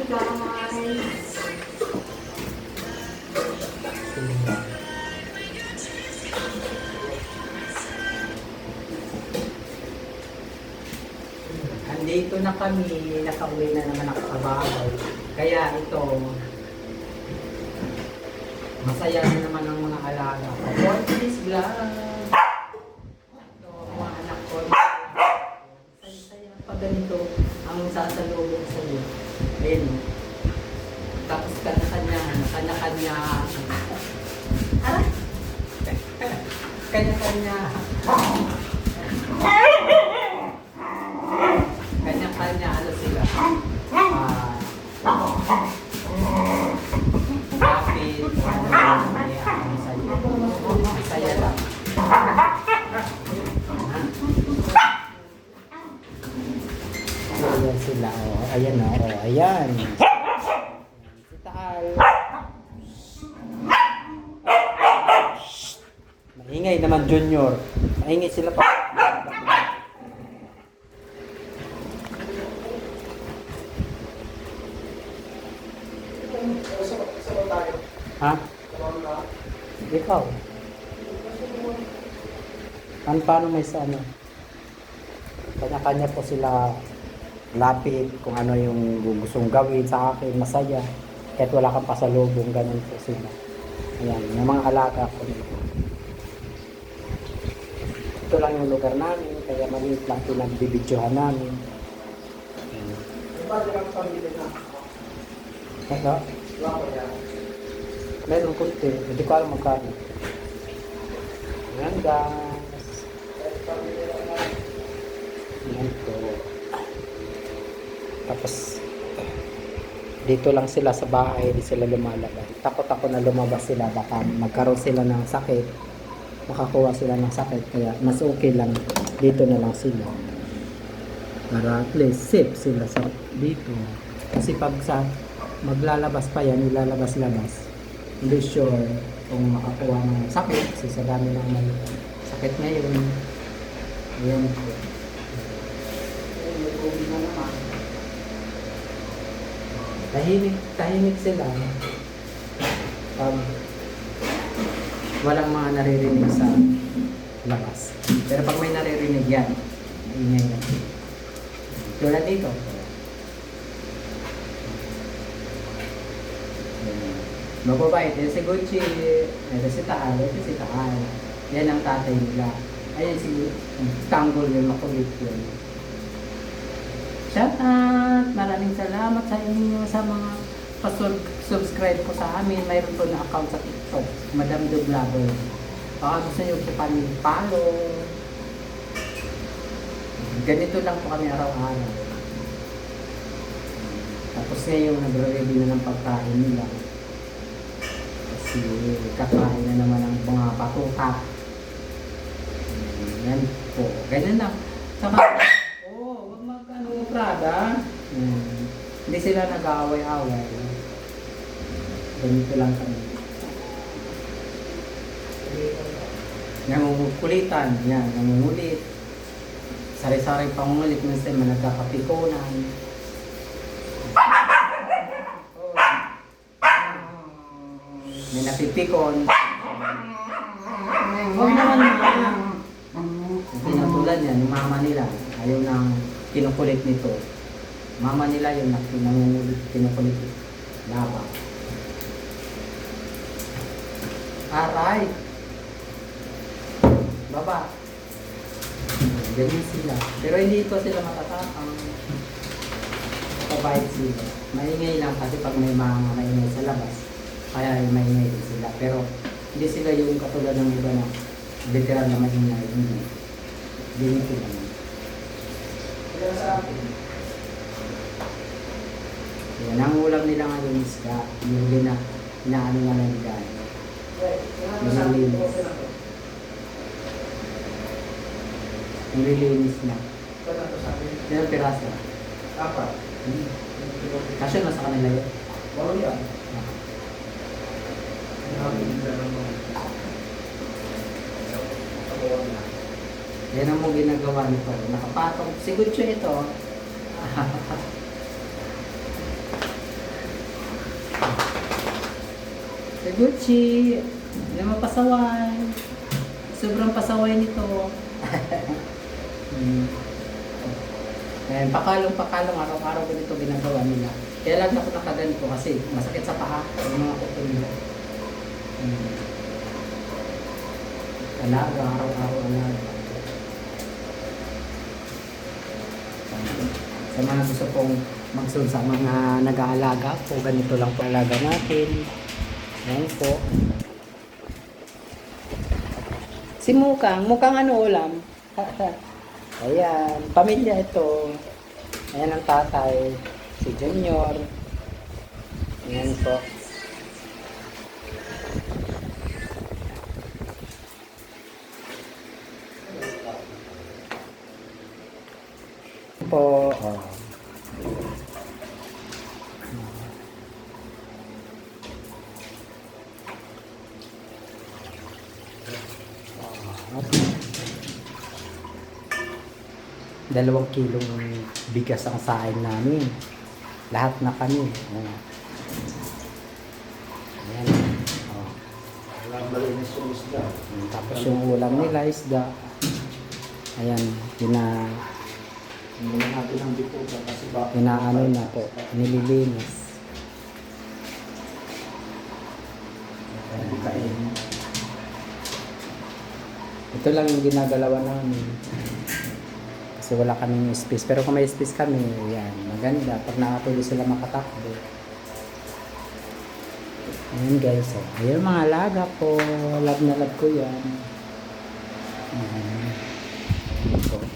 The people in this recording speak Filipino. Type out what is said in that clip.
guys. Andito na kami, nakauwi na naman ako sa bahay. Kaya ito, masaya na naman ang mga alaga ko. For this vlog, ito, mga anak ko, saya-saya pag ganito ang sasalubong sa iyo. Ayun. Tapos kanya-kanya, kanya-kanya, kanya-kanya, kanya-kanya, ano sila? Happy, masaya lang. Ayan sila, oh. Ayan, oh. Ayan. Si Taal. Maingay naman, Junior. Maingay sila pa. Ha? Ikaw? Paano may sa ano? Kanya-kanya po sila lapit kung ano yung gustong gawin sa akin, masaya. Kahit wala kang pasalubong, ganun po sila. Ayan, yung mga alaga ko dito. Ito lang yung lugar namin, kaya maliit lang pinagbibidyohan namin. Diba lang pamilya na? Ito? Wala yan. Meron kunti, hindi ko alam magkano. Ayan guys. Ayan po. Tapos, dito lang sila sa bahay, di sila lumalabas. Takot ako na lumabas sila, baka magkaroon sila ng sakit. Makakuha sila ng sakit, kaya mas okay lang, dito na lang sila. Para at least safe sila sa dito. Kasi pag sa maglalabas pa yan, ilalabas-labas. Hindi sure kung makakuha ng sakit kasi sa dami ng may sakit ngayon. Ayan po. May COVID na naman. Tahimik sila. Walang mga naririnig sa labas. Pero pag may naririnig yan, ingay na. Tulad dito. Mababait. Yan si Gucci. Ito si Taal. Ito si Taal. Yan ang tatay nila. Ayan si Tanggol yun. Makulit yun. Shout out! Maraming salamat sa inyo sa mga pa-subscribe ko sa amin. Mayroon po na account sa TikTok. Madam Do Vlogger. Baka gusto nyo po kami follow. Ganito lang po kami araw-araw. Tapos ngayon, nagre-ready na ng pagkain nila. Kasi kakain na naman ang mga patuta. Yan po. Ganyan lang. Saka, huwag mag-ano, Prada. Hindi sila nag-aaway-aaway. Ganito lang kami. Nangungulitan. Yan, nangungulit. Sari-sari pangungulit. Minsan man nagkakapikonan. May napipikon. Huwag naman na. Pinatulad yan, yung mama nila. Ayaw nang kinukulit nito. Mama nila yung nangungulit, kinukulit. Laba. Aray! Baba. Ganyan sila. Pero hindi ito sila matatakang. Kabait sila. Maingay lang kasi pag may mga maingay sa labas. Kaya maingay din sila. Pero hindi sila yung katulad ng iba na literal na maingay. Hindi. Ganito lang. Kaya sa akin. Yan, ang ulam nila ngayon is yung inaano nga lang nila. Nililinis na. Yan ang piraso. Apat. Kasi nasa kanila yun. Walo yan. Yan ang mo ginagawa nito. Nakapatong. Si Gucci ito. Sir Gucci, hindi naman pasaway. Sobrang pasaway nito. Ayan, pakalong, araw-araw ganito ginagawa nila. Kaya lang ako nakaganito kasi masakit sa paa, yung mga kuko nila. Alaga, araw-araw alaga. Sa mga gusto pong magsun sa mga nag-aalaga po, ganito lang po alaga natin. Ayan po. Si Mukang ano ulam? Ayan, pamilya ito. Ayan ang tatay, si Junior. Ayan po. Po, oh. Dalawang kilong bigas ang saing namin. Lahat na kami. Ayan. Ayan. Oh. Walang malinis yung isda. Tapos yung ulam nila isda. Ayan, Hindi na natin ang bituka kasi baka inaano na po, nililinis. hindi kain. Ito lang yung ginagalawan namin. Kasi wala kaming space. Pero kung may space kami, yan, maganda. Pag nakatuloy sila makatakbo. Ayan guys, oh. Ayan mga alaga ko. Love na love ko yan. Ayan. Ito.